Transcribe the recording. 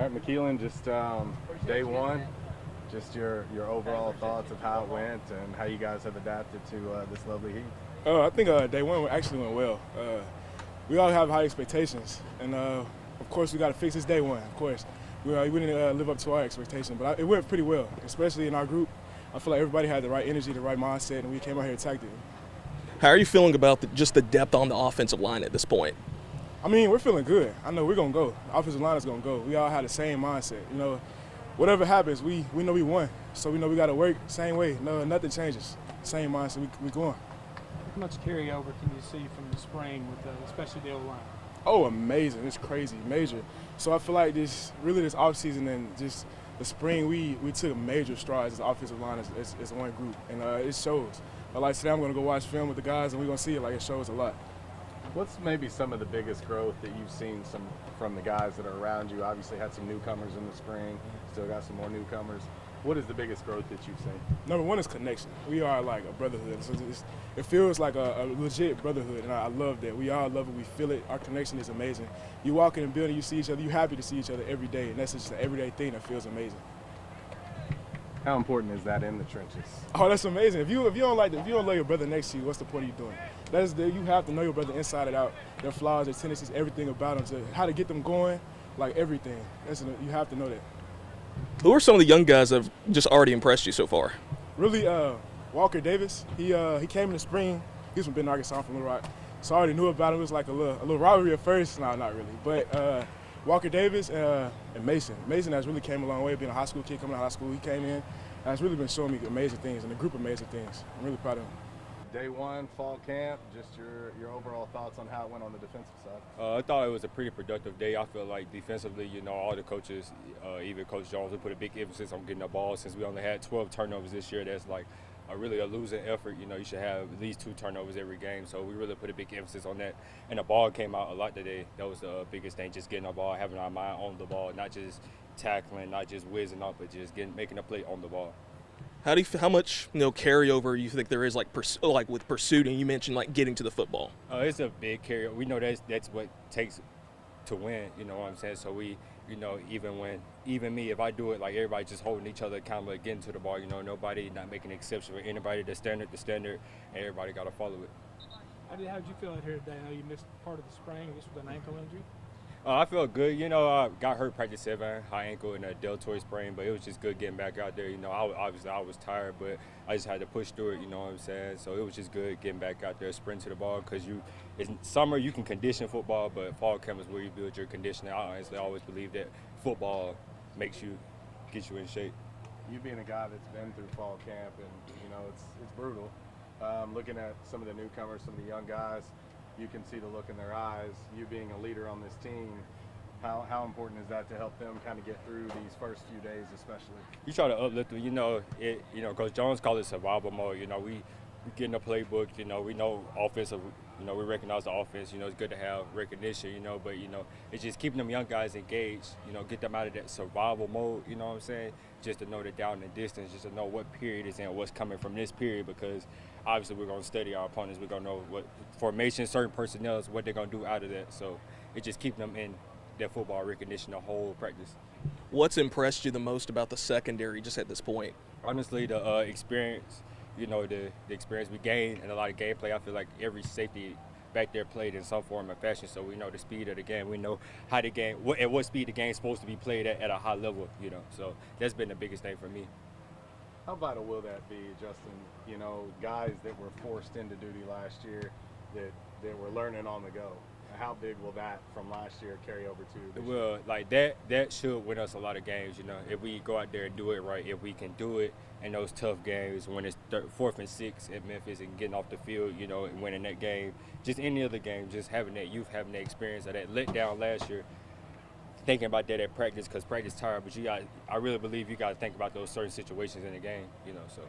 right, Makilan, just day one, just your overall thoughts of how it went and how you guys have adapted to this lovely heat. I think day one actually went well. We all have high expectations, and of course we got to fix this day one. Of course, we didn't live up to our expectations, but it went pretty well, especially in our group. I feel like everybody had the right energy, the right mindset, and we came out here and attacked it. How are you feeling about just the depth on the offensive line at this point? I mean, we're feeling good. I know we're going to go. The offensive line is going to go. We all had the same mindset. You know, whatever happens, we know we won. So we know we got to work same way. No, nothing changes. Same mindset, we going. How much carryover can you see from the spring with especially the O-line? Oh, amazing. It's crazy, major. So I feel like this offseason and just the spring, we took major strides as offensive line as one group, and it shows. Like today, I'm going to go watch film with the guys, and we're going to see it. Like, it shows a lot. What's maybe some of the biggest growth that you've seen from the guys that are around you? Obviously had some newcomers in the spring, still got some more newcomers. What is the biggest growth that you've seen? Number one is connection. We are like a brotherhood. So it feels like a legit brotherhood, and I love that. We all love it. We feel it. Our connection is amazing. You walk in the building, you see each other. You're happy to see each other every day, and that's just an everyday thing that feels amazing. How important is that in the trenches? Oh, that's amazing. If you don't love your brother next to you, what's the point of you doing? You have to know your brother inside and out. Their flaws, their tendencies, everything about them, how to get them going, like everything. You have to know that. Who are some of the young guys that have just already impressed you so far? Really, Walker Davis. He came in the spring. He's from Benton, Arkansas, from Little Rock. So I already knew about him. It was like a little rivalry at first. No, not really. But Walker Davis and Mason. Mason has really came a long way, being a high school kid coming out of high school. He came in and has really been showing me amazing things, and the group amazing things. I'm really proud of him. Day one, fall camp, just your overall thoughts on how it went on the defensive side. I thought it was a pretty productive day. I feel like defensively, all the coaches, even Coach Jones, we put a big emphasis on getting the ball. Since we only had 12 turnovers this year, that's like really a losing effort. You should have at least 2 turnovers every game. So we really put a big emphasis on that. And the ball came out a lot today. That was the biggest thing, just getting the ball, having our mind on the ball, not just tackling, not just whizzing up, but just making a play on the ball. How much carryover you think there is like with pursuit, and you mentioned like getting to the football? It's a big carryover. We know that's what it takes to win. You know what I'm saying? So we, even me, if I do it, like everybody just holding each other accountable, getting to the ball. Nobody not making an exception for anybody. The standard, and everybody got to follow it. How did you feel out here today? I know you missed part of the spring, just with an ankle injury. I felt good. I got hurt practice 7, high ankle and a deltoid sprain, but it was just good getting back out there. Obviously I was tired, but I just had to push through it, you know what I'm saying? So it was just good getting back out there, sprint to the ball, because in summer you can condition football, but fall camp is where you build your conditioning. I honestly always believe that football gets you in shape. You being a guy that's been through fall camp, and it's brutal. Looking at some of the newcomers, some of the young guys, you can see the look in their eyes. You being a leader on this team, how important is that to help them kind of get through these first few days, especially? You try to uplift them. Coach Jones called it survival mode. We get in the playbook. We know offensive. We recognize the offense. It's good to have recognition. But it's just keeping them young guys engaged. Get them out of that survival mode. You know what I'm saying? Just to know that down in the distance, just to know what period is in, what's coming from this period, because obviously we're going to study our opponents. We're going to know what formation, certain personnel, what they're going to do out of that. So it just keeps them in their football recognition the whole practice. What's impressed you the most about the secondary just at this point? Honestly, the experience, the experience we gained and a lot of gameplay. I feel like every safety back there played in some form or fashion, so we know the speed of the game. We know how the game, at what speed the game's supposed to be played at a high level, So that's been the biggest thing for me. How vital will that be, Justin? Guys that were forced into duty last year that were learning on the go. How big will that from last year carry over to this year? Well, like that should win us a lot of games, if we go out there and do it right. If we can do it in those tough games when it's 4th and 6 at Memphis and getting off the field, and winning that game. Just any other game, just having that youth, having that experience of that letdown last year. Thinking about that at practice, because practice tired, but I really believe you got to think about those certain situations in the game, so.